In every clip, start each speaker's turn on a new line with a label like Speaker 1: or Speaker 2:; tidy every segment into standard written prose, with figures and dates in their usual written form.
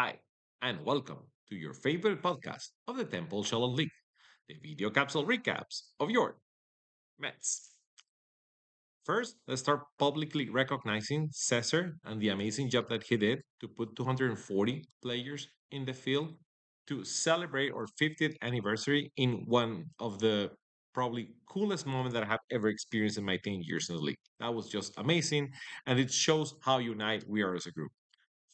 Speaker 1: Hi, and welcome to your favorite podcast of the Temple Shalom League, the video capsule recaps of your Mets. First, let's start publicly recognizing Cesar and the amazing job that he did to put 240 players in the field to celebrate our 50th anniversary in one of the probably coolest moments that I have ever experienced in my 10 years in the league. That was just amazing, and it shows how united we are as a group.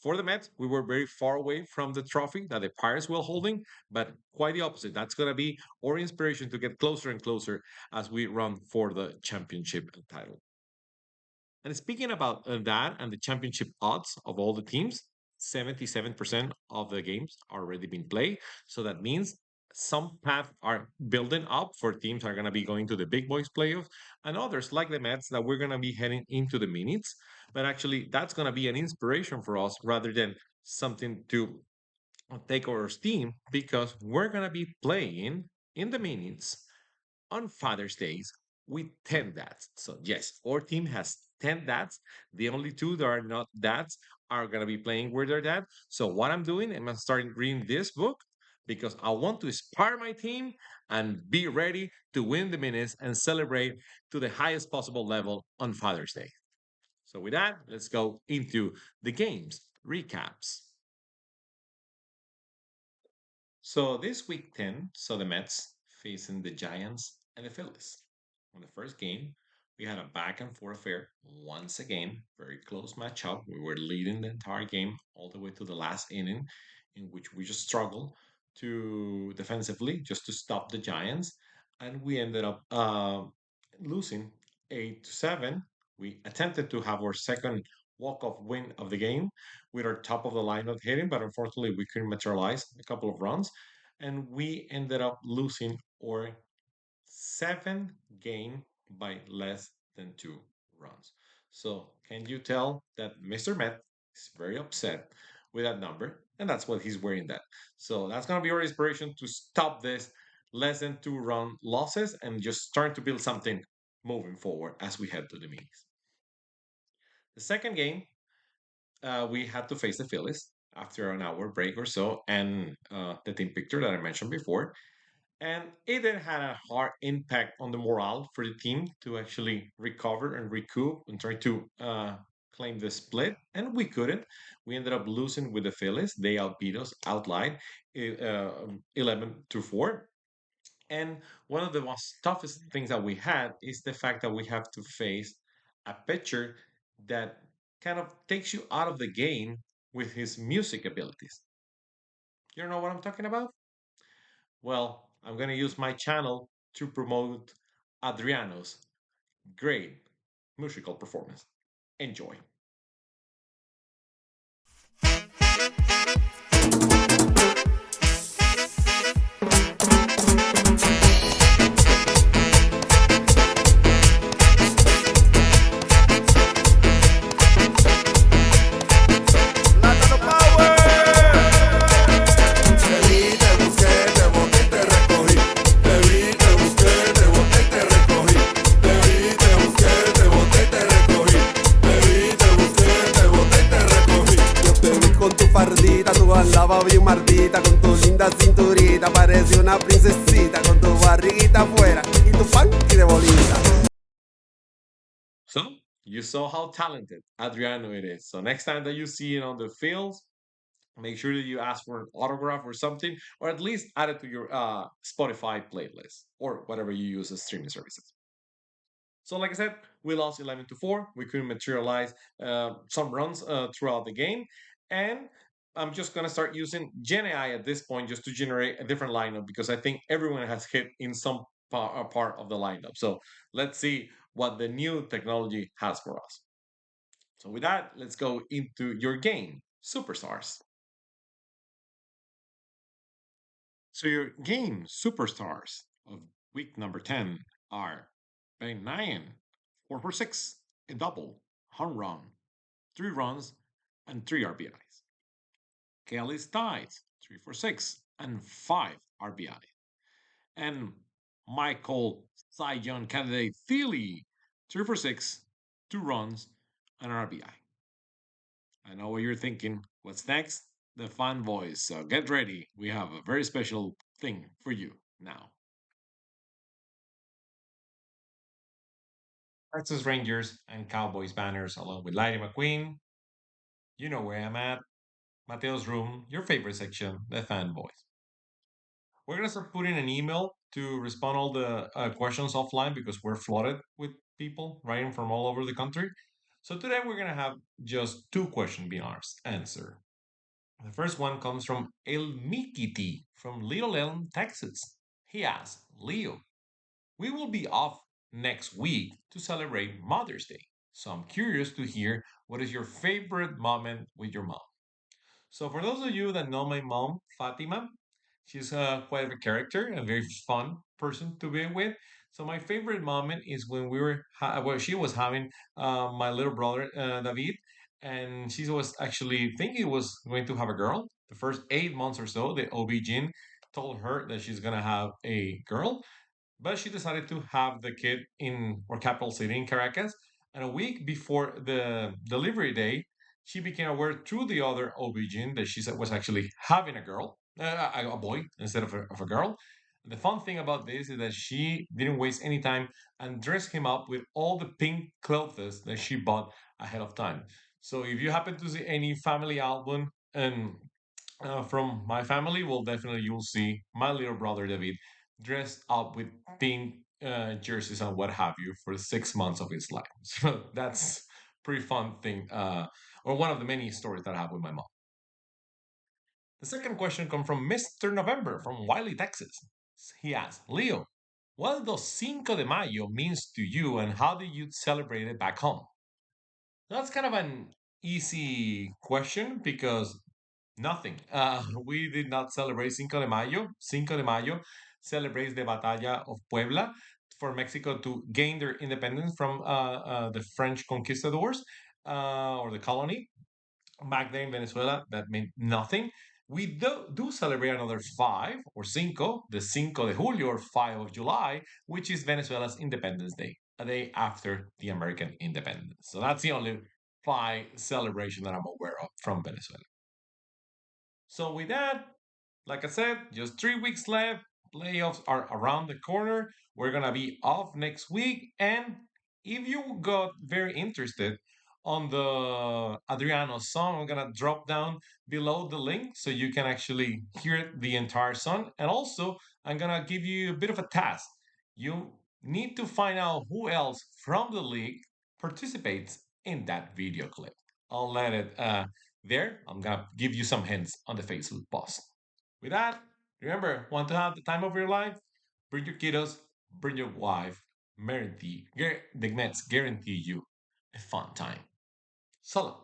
Speaker 1: For the Mets, we were very far away from the trophy that the Pirates were holding, but quite the opposite. That's going to be our inspiration to get closer and closer as we run for the championship title. And speaking about that and the championship odds of all the teams, 77% of the games are already been played. So that means some paths are building up for teams that are going to be going to the big boys playoffs and others like the Mets that we're going to be heading into the minutes. But actually, that's going to be an inspiration for us rather than something to take our steam because we're going to be playing in the minutes on Father's Days with 10 dads. So, yes, our team has 10 dads. The only two that are not dads are going to be playing with their dad. So, what I'm doing, I'm starting reading this book because I want to inspire my team and be ready to win the minutes and celebrate to the highest possible level on Father's Day. So, with that, let's go into the games recaps. So this week 10 saw the Mets facing the Giants and the Phillies. On the first game, we had a back and forth affair. Once again, very close matchup. We were leading the entire game all the way to the last inning, in which we just struggled to defensively just to stop the Giants, and we ended up losing 8-7. We attempted to have our second walk-off win of the game with our top of the lineup hitting, but unfortunately we couldn't materialize a couple of runs, and we ended up losing our seven game by less than 2 runs. So can you tell that Mr. Met is very upset with that number, and that's what he's wearing that. So that's gonna be our inspiration to stop this less than 2 run losses and just start to build something moving forward as we head to the meetings. The second game we had to face the Phillies after an hour break or so, and the team picture that I mentioned before. And it then had a hard impact on the morale for the team to actually recover and recoup and try to claim the split. And we couldn't. We ended up losing with the Phillies. They outbeat us, outlined 11-4. And one of the most toughest things that we had is the fact that we have to face a pitcher that kind of takes you out of the game with his music abilities. You know what I'm talking about? Well, I'm going to use my channel to promote Adriano's great musical performance. Enjoy.
Speaker 2: Plátano Power. Te vi, te busqué, te boté y te recogí. Te vi, te busqué, te boté y te recogí. Te vi, te busqué, te boté y te recogí. Te vi, te busqué, te boté y te recogí. Yo te vi con tu fardita, tú andabas bien mardita, con tu linda cinturita, parecía una princesita, con tu barriguita afuera y tu funky de bolita.
Speaker 1: So, you saw how talented Adriano it is. So, next time that you see it on the field, make sure that you ask for an autograph or something, or at least add it to your Spotify playlist or whatever you use as streaming services. So, like I said, we lost 11-4. We couldn't materialize some runs throughout the game. And I'm just going to start using Gen AI at this point just to generate a different lineup because I think everyone has hit in some part of the lineup. So, let's see what the new technology has for us. So, with that, let's go into your game, Superstars. So, your game, Superstars of week number 10 are Ben Nyan, 4 for 6, a double, home run, 3 runs, and 3 RBIs. Kelly's tied, 3 for 6, and 5 RBI. And Michael Cy Young candidate Thiele, 3 for 6, 2 runs, and an RBI. I know what you're thinking. What's next? the fan voice. So get ready. We have a very special thing for you now. Texas Rangers and Cowboys banners along with Lightning McQueen. You know where I'm at. Mateo's room, your favorite section, the fan voice. We're gonna start putting an email to respond all the questions offline because we're flooded with people writing from all over the country. So today we're gonna have just two questions being answered. The first one comes from El Mikiti from Little Elm, Texas. He asks, Leo, we will be off next week to celebrate Mother's Day. So I'm curious to hear what is your favorite moment with your mom. So for those of you that know my mom, Fatima, she's quite a character, a very fun person to be with. So my favorite moment is when well, she was having my little brother David, and she was actually thinking was going to have a girl. The first 8 months or so, the OB-GYN told her that she's gonna have a girl, but she decided to have the kid in our capital city in Caracas. And a week before the delivery day, she became aware through the other OB-GYN that she said was actually having a girl, a boy instead of a girl. The fun thing about this is that she didn't waste any time and dressed him up with all the pink clothes that she bought ahead of time. So if you happen to see any family album and from my family, well, definitely you'll see my little brother David dressed up with pink jerseys and what have you for 6 months of his life. So that's pretty fun thing, or one of the many stories that I have with my mom. The second question comes from Mr. November from Wiley, Texas. He asks, Leo, what does Cinco de Mayo means to you and how do you celebrate it back home? That's kind of an easy question because nothing. We did not celebrate Cinco de Mayo. Cinco de Mayo celebrates the Batalla of Puebla for Mexico to gain their independence from the French conquistadors or the colony. Back then in Venezuela, that meant nothing. We do celebrate another five or cinco, the Cinco de Julio or 5 of July, which is Venezuela's Independence Day, a day after the American independence. So that's the only five celebration that I'm aware of from Venezuela. So with that, like I said, just 3 weeks left. Playoffs are around the corner. We're gonna be off next week. And if you got very interested on the Adriano song, I'm gonna drop down below the link so you can actually hear the entire song. And also, I'm gonna give you a bit of a task. You need to find out who else from the league participates in that video clip. I'll let it there. I'm gonna give you some hints on the Facebook post. With that, remember, want to have the time of your life? Bring your kiddos, bring your wife. The Mets guarantee you a fun time. Solo.